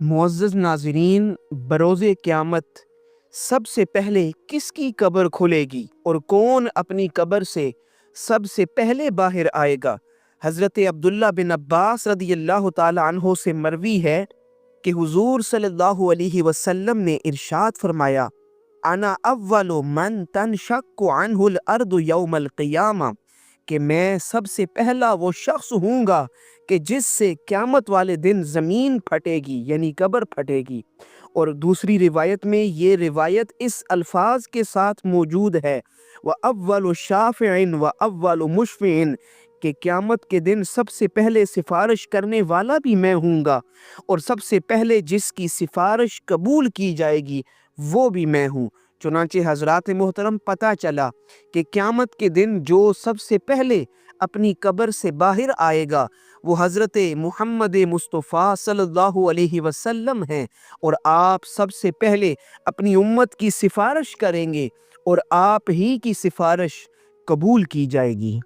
معزز ناظرین، بروز قیامت سب سے پہلے کس کی قبر کھلے گی اور کون اپنی قبر سے سب سے پہلے باہر آئے گا؟ حضرت عبداللہ بن عباس رضی اللہ تعالی عنہ سے مروی ہے کہ حضور صلی اللہ علیہ وسلم نے ارشاد فرمایا، انا اول من تنشق عنہ الارض یوم القیامہ، کہ میں سب سے پہلا وہ شخص ہوں گا کہ جس سے قیامت والے دن زمین پھٹے گی، یعنی قبر پھٹے گی۔ اور دوسری روایت میں یہ روایت اس الفاظ کے ساتھ موجود ہے، وَأَوَّلُ شَافِعٍ وَأَوَّلُ مُشْفِعٍ، کہ قیامت کے دن سب سے پہلے سفارش کرنے والا بھی میں ہوں گا اور سب سے پہلے جس کی سفارش قبول کی جائے گی وہ بھی میں ہوں۔ چنانچہ حضرات محترم، پتہ چلا کہ قیامت کے دن جو سب سے پہلے اپنی قبر سے باہر آئے گا وہ حضرت محمد مصطفیٰ صلی اللہ علیہ وسلم ہیں، اور آپ سب سے پہلے اپنی امت کی سفارش کریں گے اور آپ ہی کی سفارش قبول کی جائے گی۔